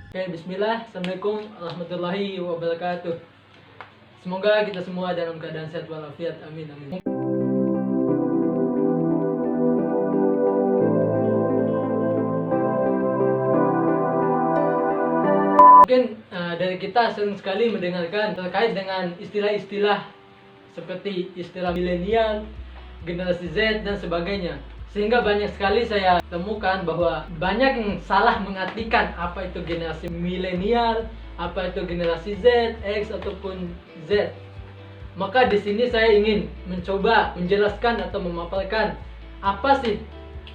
Oke, bismillah. Assalamualaikum warahmatullahi wabarakatuh. Semoga kita semua dalam keadaan sehat walafiat. Amin, amin. Mungkin dari kita sering sekali mendengarkan terkait dengan istilah-istilah seperti istilah milenial, generasi Z, dan sebagainya. Sehingga banyak sekali saya temukan bahwa banyak yang salah mengartikan apa itu generasi milenial, apa itu generasi Z, X ataupun Z. Maka di sini saya ingin mencoba menjelaskan atau memaparkan apa sih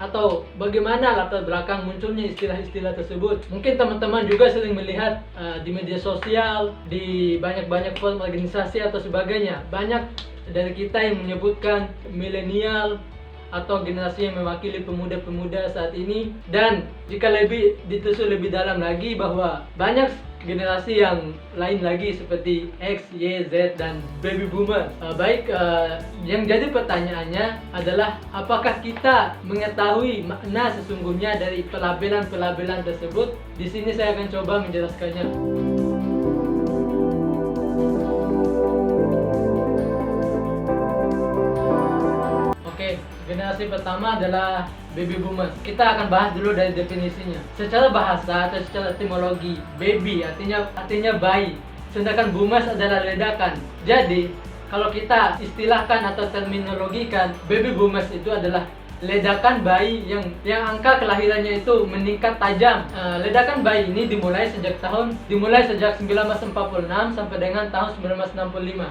atau bagaimana latar belakang munculnya istilah-istilah tersebut. Mungkin teman-teman juga sering melihat di media sosial, di banyak-banyak forum organisasi atau sebagainya. Banyak dari kita yang menyebutkan milenial atau generasi yang mewakili pemuda-pemuda saat ini. Dan jika lebih ditelusuri lebih dalam lagi bahwa banyak generasi yang lain lagi seperti X, Y, Z, dan baby boomer. Yang jadi pertanyaannya adalah apakah kita mengetahui makna sesungguhnya dari pelabelan-pelabelan tersebut? Di sini saya akan coba menjelaskannya. Oke, generasi pertama adalah baby boomers. Kita akan bahas dulu dari definisinya. Secara bahasa atau secara etimologi, baby artinya bayi, sedangkan boomers adalah ledakan. Jadi, kalau kita istilahkan atau terminologikan, baby boomers itu adalah ledakan bayi yang angka kelahirannya itu meningkat tajam. Ledakan bayi ini dimulai sejak 1946 sampai dengan tahun 1965.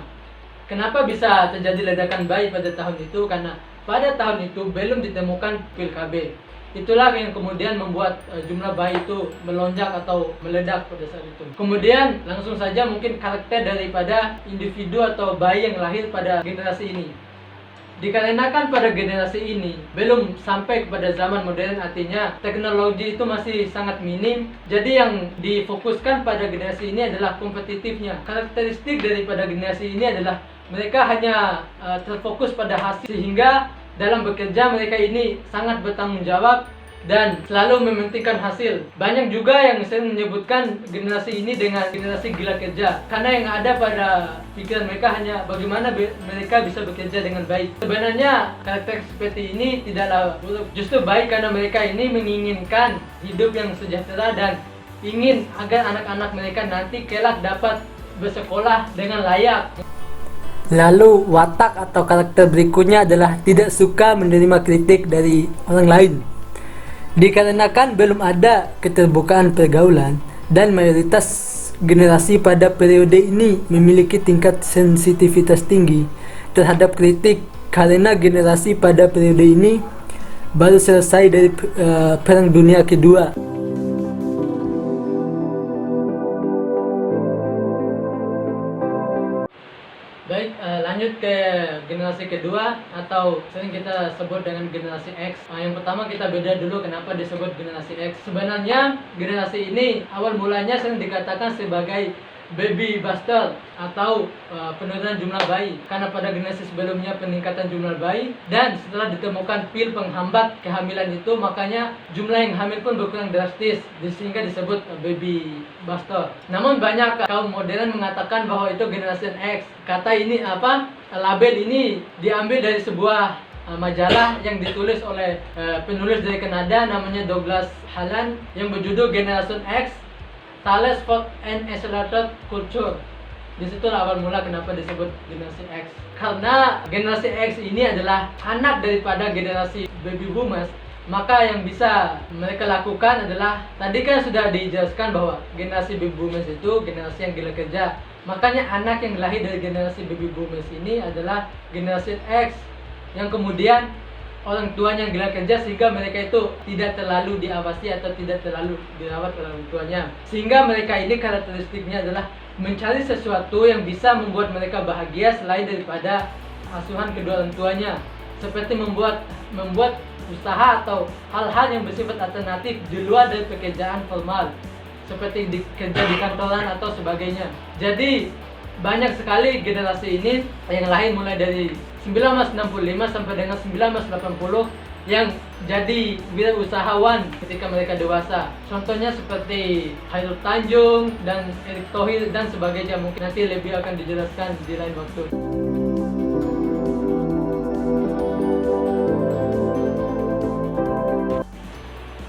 Kenapa bisa terjadi ledakan bayi pada tahun itu? Karena pada tahun itu belum ditemukan pil KB. Itulah yang kemudian membuat jumlah bayi itu melonjak atau meledak pada saat itu. Kemudian langsung saja mungkin karakter daripada individu atau bayi yang lahir pada generasi ini. Dikarenakan pada generasi ini belum sampai kepada zaman modern, artinya teknologi itu masih sangat minim. Jadi yang difokuskan pada generasi ini adalah kompetitifnya. Karakteristik daripada generasi ini adalah mereka hanya terfokus pada hasil, sehingga dalam bekerja mereka ini sangat bertanggung jawab dan selalu mementingkan hasil. Banyak juga yang sering menyebutkan generasi ini dengan generasi gila kerja, karena yang ada pada pikiran mereka hanya bagaimana mereka bisa bekerja dengan baik. Sebenarnya karakter seperti ini tidaklah buruk, justru baik karena mereka ini menginginkan hidup yang sejahtera dan ingin agar anak-anak mereka nanti kelak dapat bersekolah dengan layak. Lalu watak atau karakter berikutnya adalah tidak suka menerima kritik dari orang lain. Dikarenakan belum ada keterbukaan pergaulan dan mayoritas generasi pada periode ini memiliki tingkat sensitivitas tinggi terhadap kritik, karena generasi pada periode ini baru selesai dari Perang Dunia Kedua. Baik, lanjut ke generasi kedua atau sering kita sebut dengan generasi X. Yang pertama kita beda dulu kenapa disebut generasi X. Sebenarnya generasi ini awal mulanya sering dikatakan sebagai baby booster atau penurunan jumlah bayi, karena pada generasi sebelumnya peningkatan jumlah bayi dan setelah ditemukan pil penghambat kehamilan itu, makanya jumlah yang hamil pun berkurang drastis, sehingga disebut baby booster. Namun banyak kaum modern mengatakan bahwa itu generasi X. Kata ini label ini diambil dari sebuah majalah yang ditulis oleh penulis dari Kanada namanya Douglas Halland yang berjudul Generation X, Tales for an Accelerated Culture. Disitulah awal mula kenapa disebut generasi X. Karena generasi X ini adalah anak daripada generasi baby boomers, maka yang bisa mereka lakukan adalah, tadi kan sudah dijelaskan bahwa generasi baby boomers itu generasi yang gila kerja. Makanya anak yang lahir dari generasi baby boomers ini adalah generasi X, yang kemudian orang tuanya gila kerja sehingga mereka itu tidak terlalu diawasi atau tidak terlalu dirawat oleh orang tuanya. Sehingga mereka ini karakteristiknya adalah mencari sesuatu yang bisa membuat mereka bahagia selain daripada asuhan kedua orang tuanya. Seperti membuat usaha atau hal-hal yang bersifat alternatif di luar dari pekerjaan formal, seperti kerja di kantoran atau sebagainya. Jadi banyak sekali generasi ini yang lahir mulai dari 1965 sampai dengan 1980 yang jadi wirausahawan ketika mereka dewasa. Contohnya seperti Khairul Tanjung dan Erick Thohir dan sebagainya. Mungkin nanti lebih akan dijelaskan di lain waktu.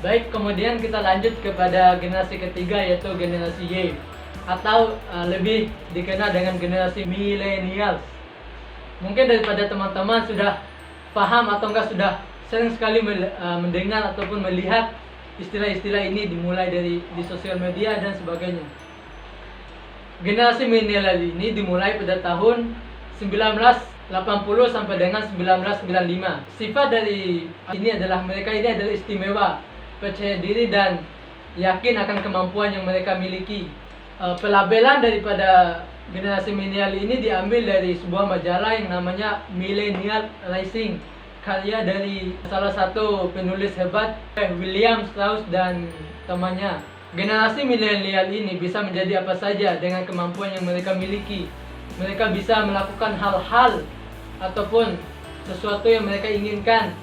Baik, kemudian kita lanjut kepada generasi ketiga, yaitu generasi Y, atau lebih dikenal dengan generasi millennials. Mungkin daripada teman-teman sudah paham atau enggak sudah sering sekali mendengar ataupun melihat istilah-istilah ini dimulai dari di sosial media dan sebagainya. Generasi milenial ini dimulai pada tahun 1980 sampai dengan 1995. Sifat dari ini adalah mereka ini adalah istimewa, percaya diri dan yakin akan kemampuan yang mereka miliki. Pelabelan daripada generasi milenial ini diambil dari sebuah majalah yang namanya Millennial Rising, karya dari salah satu penulis hebat, William Strauss dan temannya. Generasi milenial ini bisa menjadi apa saja dengan kemampuan yang mereka miliki. Mereka bisa melakukan hal-hal ataupun sesuatu yang mereka inginkan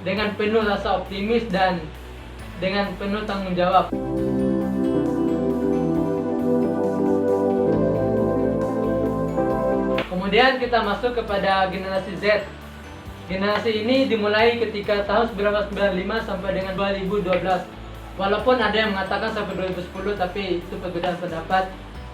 dengan penuh rasa optimis dan dengan penuh tanggung jawab. Kemudian kita masuk kepada generasi Z. Generasi ini dimulai ketika tahun 1995 sampai dengan 2012. Walaupun ada yang mengatakan sampai 2010, tapi itu perbedaan pendapat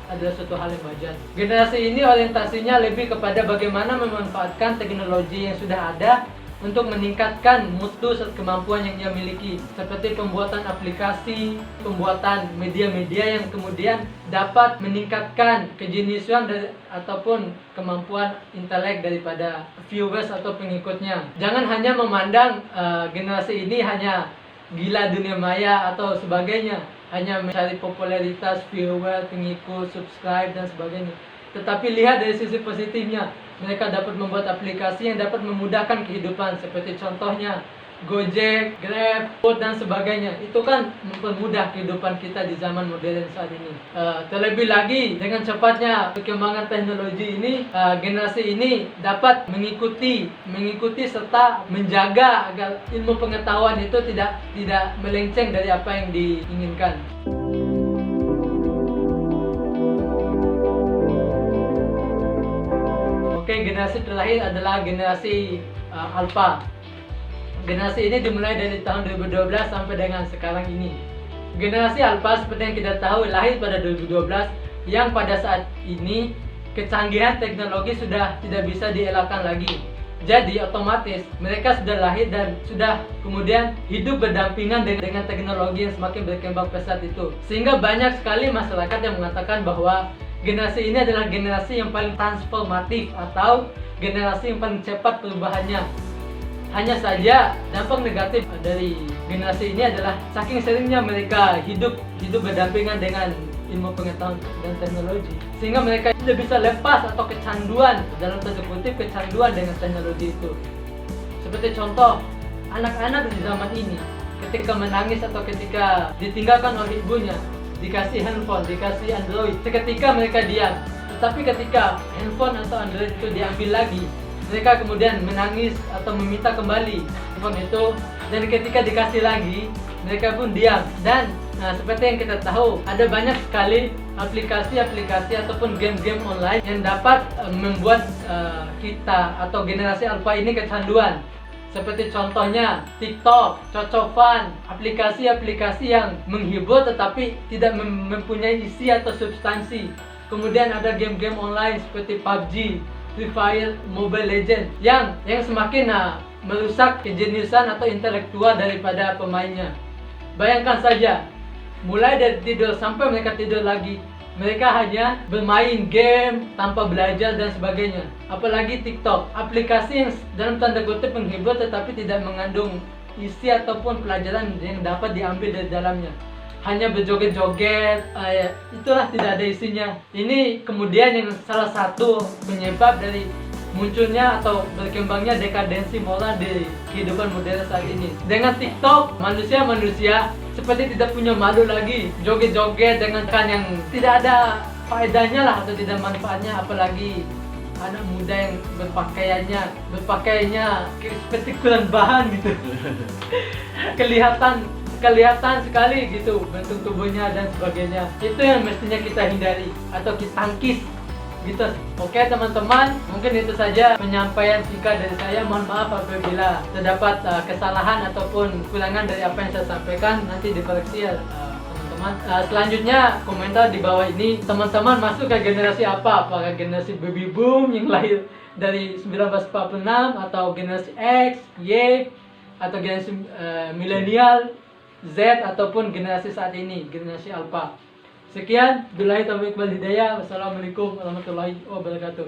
adalah suatu hal yang wajar. Generasi ini orientasinya lebih kepada bagaimana memanfaatkan teknologi yang sudah ada untuk meningkatkan mutu kemampuan yang ia miliki, seperti pembuatan aplikasi, pembuatan media-media yang kemudian dapat meningkatkan kejeniusan ataupun kemampuan intelek daripada viewers atau pengikutnya. Jangan hanya memandang generasi ini hanya gila dunia maya atau sebagainya, hanya mencari popularitas, viewer, pengikut, subscribe dan sebagainya. Tetapi lihat dari sisi positifnya, mereka dapat membuat aplikasi yang dapat memudahkan kehidupan, seperti contohnya Gojek, Grab, Food dan sebagainya. Itu kan mempermudah kehidupan kita di zaman modern saat ini. Terlebih lagi dengan cepatnya perkembangan teknologi ini, generasi ini dapat mengikuti serta menjaga agar ilmu pengetahuan itu tidak melenceng dari apa yang diinginkan. Oke, generasi terakhir adalah generasi Alpha. Generasi ini dimulai dari tahun 2012 sampai dengan sekarang ini. Generasi Alpha seperti yang kita tahu lahir pada 2012, yang pada saat ini kecanggihan teknologi sudah tidak bisa dielakkan lagi. Jadi otomatis mereka sudah lahir dan sudah kemudian hidup berdampingan dengan teknologi yang semakin berkembang pesat itu. Sehingga banyak sekali masyarakat yang mengatakan bahwa generasi ini adalah generasi yang paling transformatif atau generasi yang paling cepat perubahannya. Hanya saja dampak negatif dari generasi ini adalah saking seringnya mereka hidup berdampingan dengan ilmu pengetahuan dan teknologi, sehingga mereka tidak bisa lepas atau kecanduan, dalam tanda kutip kecanduan dengan teknologi itu. Seperti contoh, anak-anak di zaman ini ketika menangis atau ketika ditinggalkan oleh ibunya, dikasih handphone, dikasih Android, seketika mereka diam. Tetapi ketika handphone atau Android itu diambil lagi, mereka kemudian menangis atau meminta kembali handphone itu, dan ketika dikasih lagi mereka pun diam. Dan seperti yang kita tahu, ada banyak sekali aplikasi-aplikasi ataupun game-game online yang dapat membuat kita atau generasi Alpha ini kecanduan. Seperti contohnya TikTok, Cocofan, aplikasi-aplikasi yang menghibur tetapi tidak mempunyai isi atau substansi. Kemudian ada game-game online seperti PUBG, Free Fire, Mobile Legends yang semakin merusak kejeniusan atau intelektual daripada pemainnya. Bayangkan saja, mulai dari tidur sampai mereka tidur lagi, mereka hanya bermain game tanpa belajar dan sebagainya. Apalagi TikTok, aplikasi yang dalam tanda kutip menghibur tetapi tidak mengandung isi ataupun pelajaran yang dapat diambil dari dalamnya. Hanya berjoget-joget, itulah tidak ada isinya. Ini kemudian yang salah satu penyebab dari munculnya atau berkembangnya dekadensi moral di kehidupan modern saat ini. Dengan TikTok, manusia seperti tidak punya malu lagi, joget-joget dengan kan yang tidak ada faedahnya lah atau tidak manfaatnya, apalagi anak muda yang berpakaiannya seperti kurang bahan gitu. kelihatan sekali gitu bentuk tubuhnya dan sebagainya. Itu yang mestinya kita hindari atau kita tangkis gitu. Oke teman-teman, mungkin itu saja penyampaian singkat dari saya. Mohon maaf apabila terdapat kesalahan ataupun kekurangan dari apa yang saya sampaikan. Nanti dikoreksi ya teman-teman. Selanjutnya komentar di bawah ini, teman-teman masuk ke generasi apa? Apakah generasi baby boom yang lahir dari 1946 atau generasi X, Y, atau generasi milenial, Z, ataupun generasi saat ini, generasi Alpha. Sekian, billahi taufiq wal hidayah. Wassalamualaikum warahmatullahi wabarakatuh.